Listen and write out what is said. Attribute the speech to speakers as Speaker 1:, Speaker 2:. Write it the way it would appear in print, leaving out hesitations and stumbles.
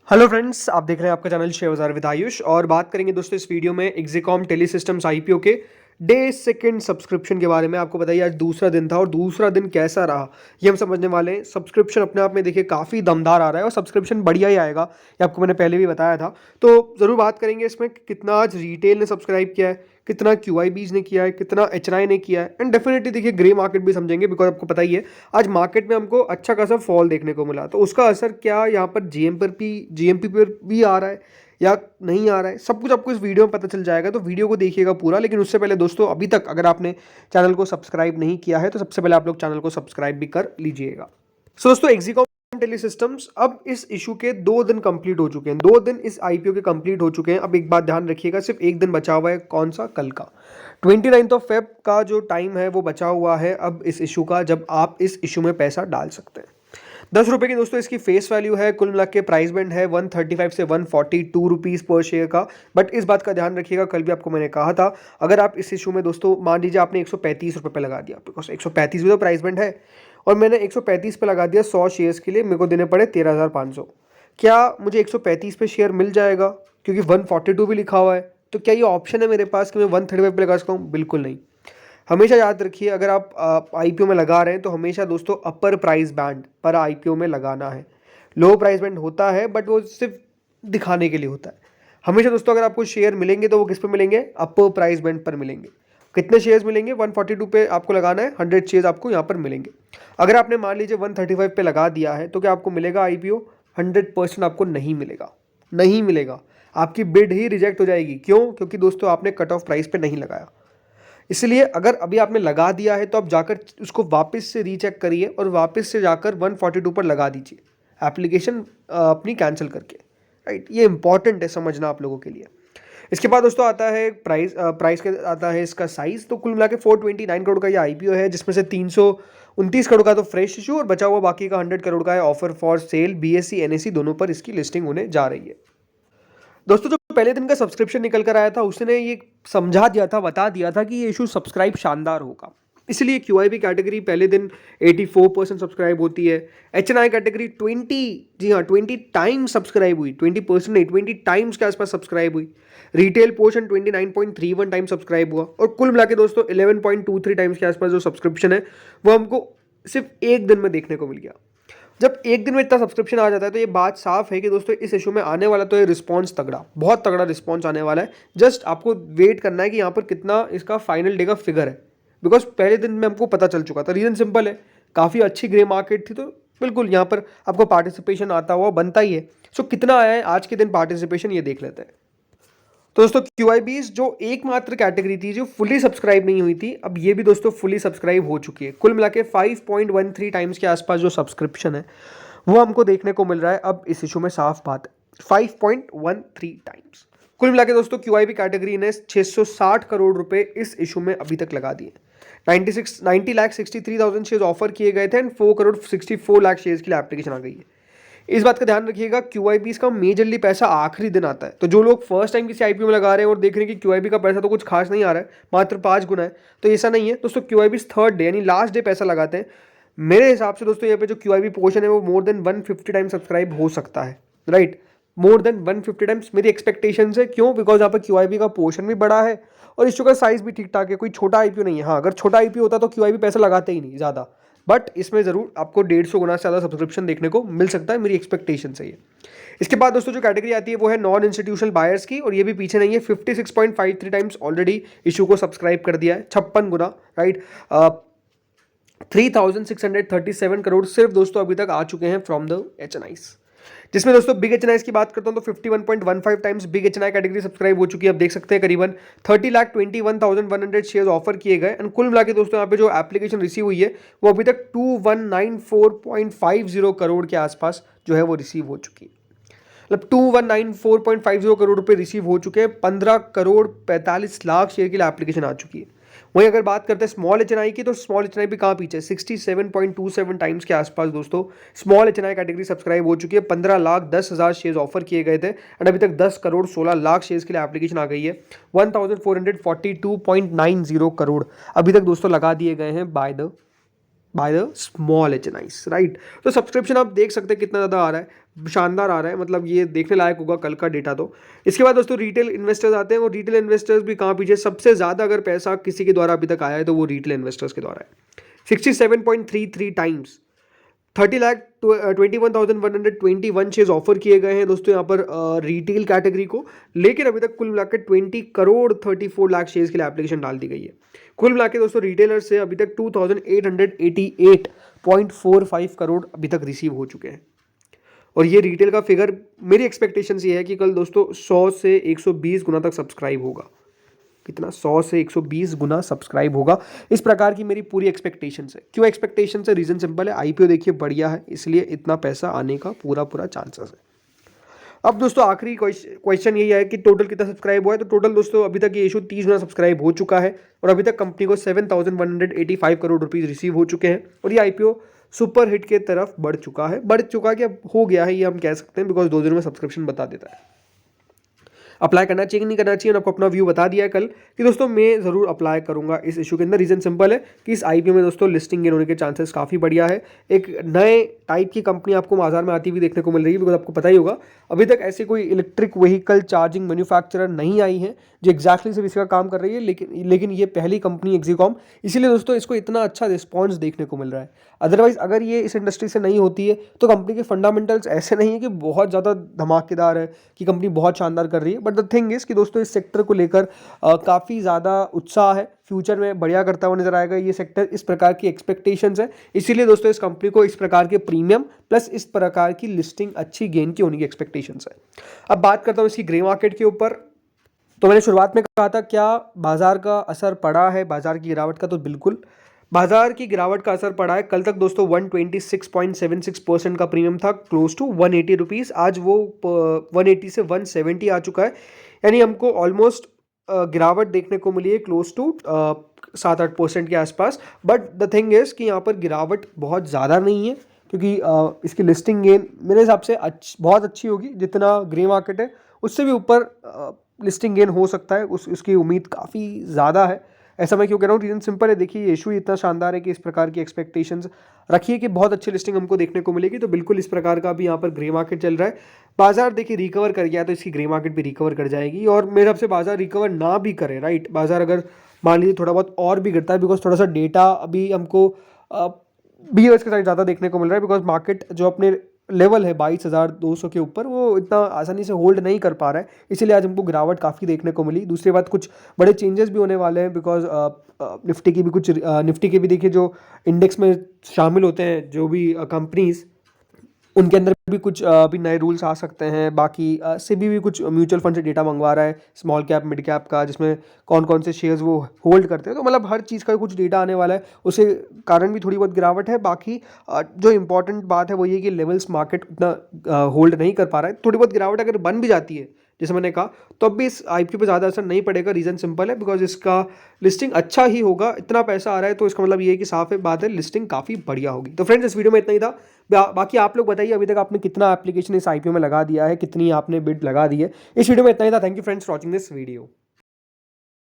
Speaker 1: Hello friends, आप देख रहे हैं आपका चैनल शेयर बाजार विद आयुष। और बात करेंगे दोस्तों इस वीडियो में एक्जिकॉम टेलीसिस्टम्स आईपीओ के डे सेकंड सब्सक्रिप्शन के बारे में। आपको बताइए आज दूसरा दिन था और दूसरा दिन कैसा रहा ये हम समझने वाले हैं। सब्सक्रिप्शन अपने आप में देखिए काफ़ी दमदार आ रहा है और सब्सक्रिप्शन बढ़िया ही आएगा, ये आपको मैंने पहले भी बताया था। तो ज़रूर बात करेंगे इसमें कि कितना आज रिटेल ने सब्सक्राइब किया है, कितना क्यूआईबीज ने किया है, कितना एचएनआई ने किया है। एंड डेफिनेटली देखिए ग्रे मार्केट भी समझेंगे, बिकॉज आपको पता ही है आज मार्केट में हमको अच्छा खासा फॉल देखने को मिला। तो उसका असर क्या यहाँ पर जीएमपी पर भी आ रहा है या नहीं आ रहा है, सब कुछ आपको इस वीडियो में पता चल जाएगा। तो वीडियो को देखिएगा पूरा। लेकिन उससे पहले दोस्तों, अभी तक अगर आपने चैनल को सब्सक्राइब नहीं किया है तो सबसे पहले आप लोग चैनल को सब्सक्राइब भी कर लीजिएगा। सो दोस्तों, एक्जिकॉम टेलीसिस्टम्स अब इस इशू के 2 दिन कंप्लीट हो चुके हैं। 2 दिन इस आईपीओ के कंप्लीट हो चुके हैं। अब एक बात ध्यान रखिएगा, सिर्फ एक दिन बचा हुआ है। कौन सा? कल का 29 ऑफ फेब का जो टाइम है वो बचा हुआ है अब इस इशू का, जब आप इस इशू में पैसा डाल सकते हैं। 10 रुपये की दोस्तों इसकी फेस वैल्यू है। कुल मिला के प्राइस बैंड है 135 से 142 रुपीज़ पर शेयर का। बट इस बात का ध्यान रखिएगा, कल भी आपको मैंने कहा था, अगर आप इस इशू में दोस्तों मान लीजिए आपने 135 रुपये पे लगा दिया, बिकॉज 135 भी तो प्राइस बैंड है, और मैंने 135 पे लगा दिया 100 शेयर्स के लिए, मेरे को देने पड़े 13,500। क्या मुझे 135 पे शेयर मिल जाएगा? क्योंकि 142 भी लिखा हुआ है। तो क्या ये ऑप्शन है मेरे पास कि मैं 135 पे लगा सकता हूँ? बिल्कुल नहीं। हमेशा याद रखिए, अगर आप आईपीओ में लगा रहे हैं तो हमेशा दोस्तों अपर प्राइस बैंड पर आईपीओ में लगाना है। लो प्राइस बैंड होता है बट वो सिर्फ दिखाने के लिए होता है। हमेशा दोस्तों अगर आपको शेयर मिलेंगे तो वो किस पे मिलेंगे? अपर प्राइस बैंड पर मिलेंगे। कितने शेयर्स मिलेंगे? 142 पे आपको लगाना है, 100 शेयर्स आपको यहाँ पर मिलेंगे। अगर आपने मान लीजिए 135 पे लगा दिया है तो क्या आपको मिलेगा आईपीओ? 100% आपको नहीं मिलेगा, नहीं मिलेगा। आपकी बिड ही रिजेक्ट हो जाएगी। क्यों? क्योंकि दोस्तों आपने कट ऑफ प्राइस पे नहीं लगाया। इसलिए अगर अभी आपने लगा दिया है तो आप जाकर उसको वापस से रीचेक करिए और वापस से जाकर 142 पर लगा दीजिए, एप्लीकेशन अपनी कैंसिल करके। राइट, ये इंपॉर्टेंट है समझना आप लोगों के लिए। इसके बाद दोस्तों आता है प्राइस के आता है इसका साइज। तो कुल मिला के 429 करोड़ का ये आईपीओ है, जिसमें से 329 करोड़ का तो फ्रेश इशू और बचा हुआ बाकी का 100 करोड़ का है offer for sale. BSE NSE दोनों पर इसकी लिस्टिंग होने जा रही है। दोस्तों, जो पहले दिन का सब्सक्रिप्शन निकल कर आया था उसने ये समझा दिया था, बता दिया था कि ये इशू सब्सक्राइब शानदार होगा। इसलिए क्यूआईबी कैटेगरी पहले दिन 84% सब्सक्राइब होती है। एचएनआई कैटेगरी 20, जी हाँ 20 टाइम्स सब्सक्राइब हुई। 20% नहीं, 20 टाइम्स के आसपास सब्सक्राइब हुई। रिटेल पोर्शन 29.31 टाइम्स सब्सक्राइब हुआ। और कुल मिला के दोस्तों 11.23 टाइम्स के आसपास जो सब्सक्रिप्शन है वो हमको सिर्फ एक दिन में देखने को मिल गया। जब एक दिन में इतना सब्सक्रिप्शन आ जाता है तो ये बात साफ है कि दोस्तों इस इशू में आने वाला तो ये रिस्पॉन्स तगड़ा, बहुत तगड़ा रिस्पॉन्स आने वाला है। जस्ट आपको वेट करना है कि यहाँ पर कितना इसका फाइनल डे का फिगर है, बिकॉज पहले दिन में हमको पता चल चुका था। रीज़न सिंपल है, काफ़ी अच्छी ग्रे मार्केट थी, तो बिल्कुल यहाँ पर आपको पार्टिसिपेशन आता हुआ बनता ही है। सो कितना आया है आज के दिन पार्टिसिपेशन, ये देख लेते हैं। तो दोस्तों क्यूआईबीज जो एकमात्र कैटेगरी थी जो फुली सब्सक्राइब नहीं हुई थी, अब ये भी दोस्तों फुली सब्सक्राइब हो चुकी है। कुल मिला के 5.13 टाइम्स के आसपास जो सब्सक्रिप्शन है वो हमको देखने को मिल रहा है अब इस इशू में। साफ बात है 5.13 टाइम्स। कुल मिला के दोस्तों क्यूआईबी कैटेगरी ने 660 करोड़ रुपए इस इशू में अभी तक लगा दिए। 90,63,000 शेयर ऑफर किए गए थे एंड 4 करोड़ 64 लाख शेयर के लिए एप्लीकेशन आ गई है। इस बात का ध्यान रखिएगा, क्यूआईबीज का मेजरली पैसा आखिरी दिन आता है। तो जो लोग फर्स्ट टाइम किसी आईपीओ में लगा रहे हैं और देख रहे हैं कि क्यूआईबी का पैसा तो कुछ खास नहीं आ रहा है, मात्र 5 गुना है, तो ऐसा नहीं है दोस्तों। क्यूआईबीज थर्ड डे यानी लास्ट डे पैसा लगाते हैं। मेरे हिसाब से दोस्तों यहाँ पे जो क्यूआईबी पोर्शन है वो मोर देन 150 टाइम सब्सक्राइब हो सकता है। राइट, मोर देन 150 टाइम्स मेरी एक्सपेक्टेशन है। क्यों? बिकॉज यहाँ पर क्यूआईबी का पोर्शन भी बड़ा है और इस का साइज भी ठीक ठाक है। कोई छोटा आईपीओ नहीं है। हाँ, अगर छोटा आईपीओ होता तो क्यूआईबी पैसा लगाते ही नहीं ज़्यादा, बट इसमें ज़रूर आपको 150 गुना से ज़्यादा सब्सक्रिप्शन देखने को मिल सकता है, मेरी एक्सपेक्टेशन से ये। इसके बाद दोस्तों जो कैटेगरी आती है वो है नॉन इंस्टीट्यूशनल बायर्स की, और ये भी पीछे नहीं है। 56.53 टाइम्स ऑलरेडी इशू को सब्सक्राइब कर दिया है, 56 गुना। राइट, 3,637 करोड़ सिर्फ दोस्तों अभी तक आ चुके हैं फ्रॉम द एचएनआईस। जिसमें दोस्तों बिग एचएनआईस की बात करता हूं तो 51.15 times big HNI category subscribe हो चुकी है। अब देख सकते हैं करीबन 30,21,100 शेयर ऑफर किए गए एंड कुल मिला के दोस्तों यहाँ पे जो एप्लीकेशन रिसीव हुई है वो अभी तक 2194.50 करोड़ के आसपास जो है वो रिसीव हो चुकी है। मतलब 2194.50 करोड़ रुपए रिसीव हो चुके हैं। 15 करोड़ 45 लाख शेयर के लिए एप्लीकेशन आ चुकी है। वहीं अगर बात करते हैं स्मॉल एचएनआई की, तो स्मॉल एचएनआई भी कहाँ पीछे, 67.27 टाइम्स के आसपास दोस्तों स्मॉल एचएनआई कैटेगरी सब्सक्राइब हो चुकी है। 15,10,000 शेयर ऑफर किए गए थे एंड अभी तक 10 करोड़ 16 लाख शेयर के लिए एप्लीकेशन आ गई है। 1442.90 करोड़ अभी तक दोस्तों लगा दिए गए हैं by the by the small HNIs, right. तो सब्सक्रिप्शन आप देख सकते हैं कितना ज़्यादा आ रहा है, शानदार आ रहा है, मतलब ये देखने लायक होगा कल का डेटा। तो इसके बाद दोस्तों रिटेल इन्वेस्टर्स आते हैं, और रिटेल इन्वेस्टर्स भी कहाँ पीछे, सबसे ज़्यादा अगर पैसा किसी के द्वारा अभी तक आया है तो वो रिटेल इन्वेस्टर्स के द्वारा है। 67.33 टाइम्स 30,21,121 शेयर्स ऑफर किए गए हैं दोस्तों यहाँ पर रिटेल कैटेगरी को, लेकिन अभी तक कुल मिलाकर 20 करोड़ 34 लाख शेयर्स के लिए एप्लीकेशन डाल दी गई है। कुल मिलाकर दोस्तों रिटेलर से अभी तक 2,888.45 करोड़ अभी तक रिसीव हो चुके हैं। और ये रिटेल का फिगर, मेरी एक्सपेक्टेशंस ये है कि कल दोस्तों 100 से 120 गुना तक सब्सक्राइब होगा। कितना, 100 से 120 गुना सब्सक्राइब होगा, इस प्रकार की मेरी पूरी एक्सपेक्टेशन है। क्यों एक्सपेक्टेशन है? रीज़न सिंपल है, IPO देखिए बढ़िया है, इसलिए इतना पैसा आने का पूरा चांसेस है। अब दोस्तों आखिरी क्वेश्चन यही है कि टोटल कितना सब्सक्राइब हुआ है। तो टोटल दोस्तों अभी तक ये इशू 30 गुना सब्सक्राइब हो चुका है, और अभी तक कंपनी को 7,185 करोड़ रुपीज़ रिसीव हो चुके हैं, और ये IPO सुपर हिट के तरफ बढ़ चुका कि अब हो गया है, ये हम कह सकते हैं, बिकॉज 2 दिनों में सब्सक्रिप्शन बता देता है। अप्लाई करना चाहिए कि नहीं करना चाहिए, और आपको अपना व्यू बता दिया है कल कि दोस्तों मैं ज़रूर अप्लाई करूंगा इस इशू के अंदर। रीज़न सिंपल है कि इस IPO में दोस्तों लिस्टिंग गेन होने के चांसेस काफ़ी बढ़िया है। एक नए टाइप की कंपनी आपको बाजार में आती हुई देखने को मिल रही है, बिकॉज आपको पता ही होगा अभी तक ऐसी कोई इलेक्ट्रिक व्हीकल चार्जिंग मैन्युफैक्चरर नहीं आई है जो एग्जैक्टली सिर्फ इसका काम कर रही है, लेकिन ये पहली कंपनी एक्सिकॉम, इसीलिए दोस्तों इसको इतना अच्छा रिस्पॉन्स देखने को मिल रहा है। अदरवाइज अगर ये इस इंडस्ट्री से नहीं होती है तो कंपनी के फंडामेंटल्स ऐसे नहीं है कि बहुत ज़्यादा धमाकेदार है, कि कंपनी बहुत शानदार कर रही है। बट द थिंग इज़ कि दोस्तों इस सेक्टर को लेकर काफ़ी ज़्यादा उत्साह है, फ्यूचर में बढ़िया करता हुआ नजर आएगा ये सेक्टर, इस प्रकार की एक्सपेक्टेशंस है। इसीलिए दोस्तों इस कंपनी को इस प्रकार के प्रीमियम प्लस इस प्रकार की लिस्टिंग अच्छी गेन की होने की एक्सपेक्टेशंस है। अब बात करता हूँ इसकी ग्रे मार्केट के ऊपर। तो मैंने शुरुआत में कहा था क्या बाजार का असर पड़ा है बाजार की गिरावट का, तो बिल्कुल बाजार की गिरावट का असर पड़ा है। कल तक दोस्तों 126.76% का प्रीमियम था, क्लोज टू 180 रुपीज़। आज वो 180 से 170 आ चुका है, यानी हमको ऑलमोस्ट गिरावट देखने को मिली है क्लोज टू 7-8% के आसपास। बट द थिंग इज़ कि यहाँ पर गिरावट बहुत ज़्यादा नहीं है, क्योंकि इसकी लिस्टिंग गेन मेरे हिसाब से बहुत अच्छी होगी। जितना ग्रे मार्केट है उससे भी ऊपर लिस्टिंग गेन हो सकता है, उसकी उम्मीद काफ़ी ज़्यादा है। ऐसा मैं क्यों कह रहा हूँ? रीज़न सिंपल है, देखिए ये इशू इतना शानदार है कि इस प्रकार की एक्सपेक्टेशंस रखिए कि बहुत अच्छी लिस्टिंग हमको देखने को मिलेगी। तो बिल्कुल इस प्रकार का भी यहाँ पर ग्रे मार्केट चल रहा है। बाजार देखिए रिकवर कर गया तो इसकी ग्रे मार्केट भी रिकवर कर जाएगी, और मेरे हिसाब से बाजार रिकवर ना भी करे, राइट, बाजार अगर मान लीजिए थोड़ा बहुत और भी गिरता है, बिकॉज थोड़ा सा डेटा अभी हमको BOS के साथ ज़्यादा देखने को मिल रहा है, बिकॉज मार्केट जो अपने लेवल है 22,200 के ऊपर वो इतना आसानी से होल्ड नहीं कर पा रहा है, इसीलिए आज हमको गिरावट काफ़ी देखने को मिली। दूसरी बात, कुछ बड़े चेंजेस भी होने वाले हैं, बिकॉज निफ्टी के भी देखिए जो इंडेक्स में शामिल होते हैं जो भी कंपनीज, उनके अंदर भी कुछ अभी नए रूल्स आ सकते हैं। बाकी SEBI भी कुछ म्यूचुअल फंड से डेटा मंगवा रहा है, स्मॉल कैप मिड कैप का, जिसमें कौन कौन से शेयर्स वो होल्ड करते हैं। तो मतलब हर चीज़ का कुछ डेटा आने वाला है, उसके कारण भी थोड़ी बहुत गिरावट है। बाकी जो इंपॉर्टेंट बात है वो ये कि लेवल्स मार्केट उतना होल्ड नहीं कर पा रहा है। थोड़ी बहुत गिरावट अगर बन भी जाती है जैसे मैंने कहा, तो अब भी इस IPO पे ज़्यादा असर नहीं पड़ेगा। रीज़न सिंपल है, बिकॉज इसका लिस्टिंग अच्छा ही होगा। इतना पैसा आ रहा है तो इसका मतलब ये है कि साफ है बात है, लिस्टिंग काफ़ी बढ़िया होगी। तो फ्रेंड्स इस वीडियो में इतना ही था। बाकी आप लोग बताइए अभी तक आपने कितना एप्लीकेशन इस IPO में लगा दिया है, कितनी आपने बिड लगा दी है। इस वीडियो में इतना ही था। Thank you friends for watching this video.